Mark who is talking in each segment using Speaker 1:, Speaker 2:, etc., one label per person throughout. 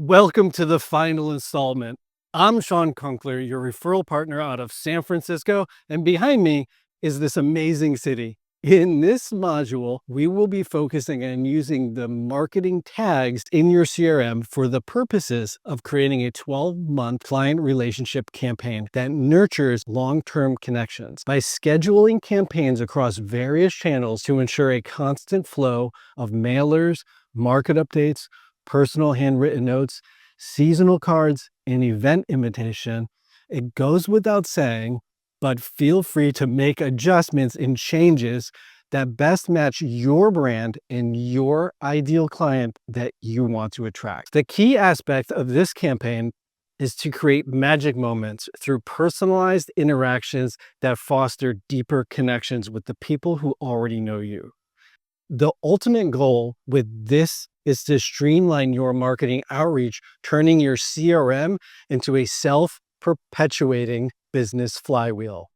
Speaker 1: Welcome to the final installment. I'm Shawn Kunkler, your referral partner out of San Francisco, and behind me is this amazing city. In this module, we will be focusing on using the marketing tags in your CRM for the purposes of creating a 12-month client relationship campaign that nurtures long-term connections by scheduling campaigns across various channels to ensure a constant flow of mailers, market updates, personal handwritten notes, seasonal cards, and event invitation. It goes without saying, but feel free to make adjustments and changes that best match your brand and your ideal client that you want to attract. The key aspect of this campaign is to create magic moments through personalized interactions that foster deeper connections with the people who already know you. The ultimate goal with this is to streamline your marketing outreach, turning your CRM into a self-perpetuating business flywheel.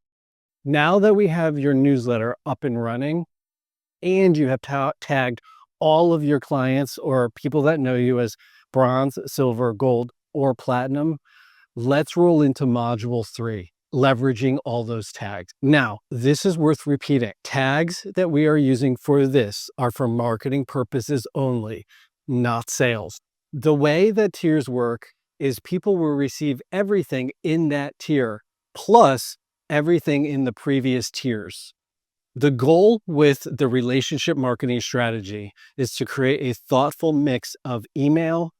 Speaker 1: Now that we have your newsletter up and running, and you have tagged all of your clients or people that know you as bronze, silver, gold, or platinum, let's roll into module 3. Leveraging all those tags. Now, this is worth repeating. Tags that we are using for this are for marketing purposes only, not sales. The way that tiers work is people will receive everything in that tier, plus everything in the previous tiers. The goal with the relationship marketing strategy is to create a thoughtful mix of email,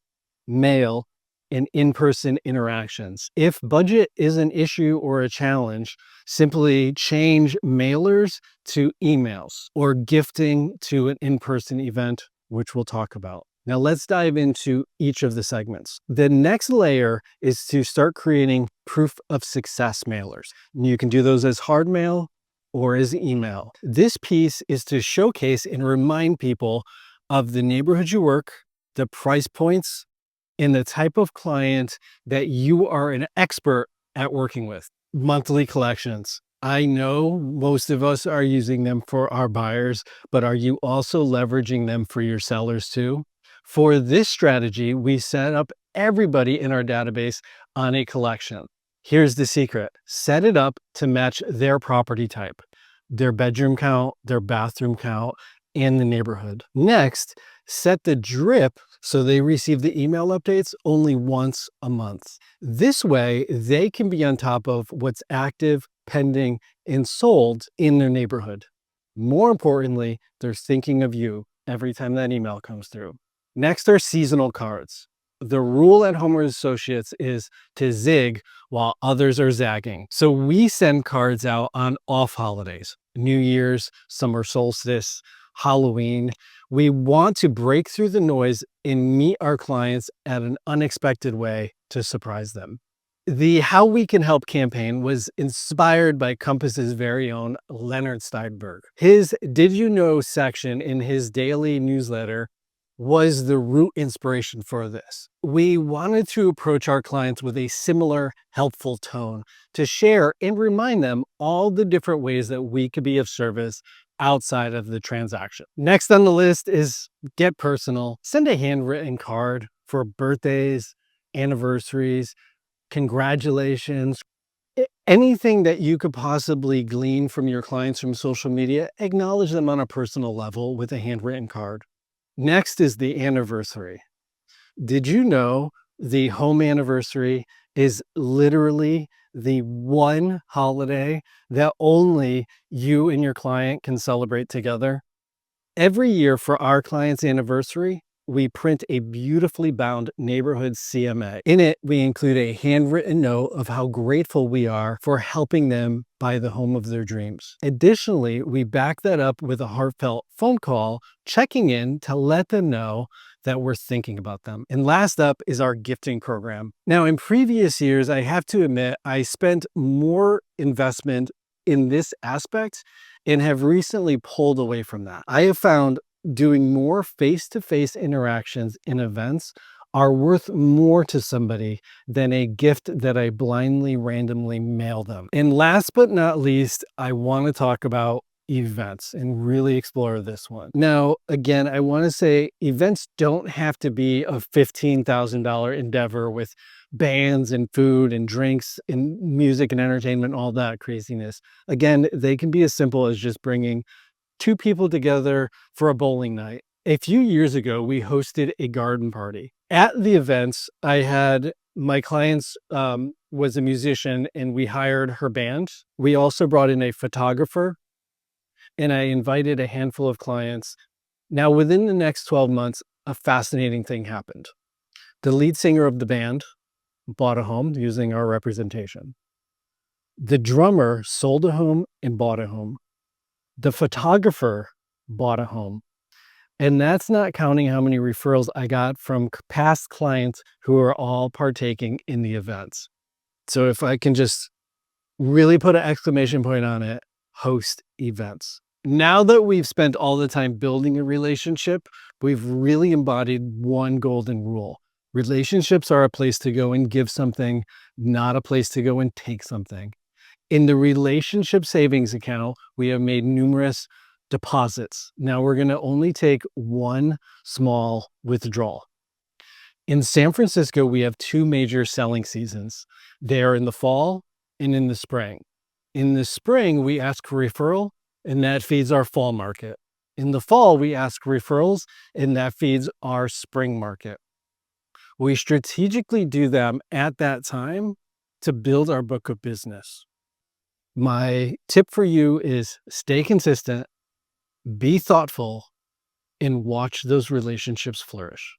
Speaker 1: mail, and in-person interactions. If budget is an issue or a challenge, simply change mailers to emails or gifting to an in-person event, which we'll talk about. Now let's dive into each of the segments. The next layer is to start creating proof of success mailers. You can do those as hard mail or as email. This piece is to showcase and remind people of the neighborhood you work, the price points, and the type of client that you are an expert at working with. Monthly collections. I know most of us are using them for our buyers, but are you also leveraging them for your sellers too? For this strategy, we set up everybody in our database on a collection. Here's the secret. Set it up to match their property type, their bedroom count, their bathroom count, and the neighborhood. Next, set the drip so they receive the email updates only once a month. This way, they can be on top of what's active, pending, and sold in their neighborhood. More importantly, they're thinking of you every time that email comes through. Next are seasonal cards. The rule at Homer Associates is to zig while others are zagging. So we send cards out on off holidays, New Year's, summer solstice, Halloween. We want to break through the noise and meet our clients at an unexpected way to surprise them. The How We Can Help campaign was inspired by Compass's very own Leonard Steinberg. His Did You Know section in his daily newsletter was the root inspiration for this. We wanted to approach our clients with a similar helpful tone to share and remind them all the different ways that we could be of service outside of the transaction. Next on the list is get personal. Send a handwritten card for birthdays, anniversaries, congratulations, anything that you could possibly glean from your clients from social media. Acknowledge them on a personal level with a handwritten card. Next is the anniversary. Did you know the home anniversary is literally the one holiday that only you and your client can celebrate together? Every year for our client's anniversary, we print a beautifully bound neighborhood CMA. In it, we include a handwritten note of how grateful we are for helping them buy the home of their dreams. Additionally, we back that up with a heartfelt phone call, checking in to let them know that we're thinking about them. And last up is our gifting program. Now, in previous years, I have to admit, I spent more investment in this aspect and have recently pulled away from that. I have found doing more face-to-face interactions in events are worth more to somebody than a gift that I blindly randomly mail them. And last but not least, I want to talk about events and really explore this one. Now, again, I want to say events don't have to be a $15,000 endeavor with bands and food and drinks and music and entertainment, all that craziness. Again, they can be as simple as just bringing two people together for a bowling night. A few years ago, we hosted a garden party. At the events, I had my clients was a musician and we hired her band. We also brought in a photographer and I invited a handful of clients. Now, within the next 12 months, a fascinating thing happened. The lead singer of the band bought a home using our representation. The drummer sold a home and bought a home. The photographer bought a home. And that's not counting how many referrals I got from past clients who are all partaking in the events. So if I can just really put an exclamation point on it, host events. Now that we've spent all the time building a relationship, we've really embodied one golden rule. Relationships are a place to go and give something, not a place to go and take something. In the relationship savings account, we have made numerous deposits. Now we're going to only take one small withdrawal. In San Francisco, we have two major selling seasons. They are in the fall and in the spring. In the spring, we ask for referral, and that feeds our fall market. In the fall, we ask referrals, and that feeds our spring market. We strategically do them at that time to build our book of business. My tip for you is stay consistent, be thoughtful, and watch those relationships flourish.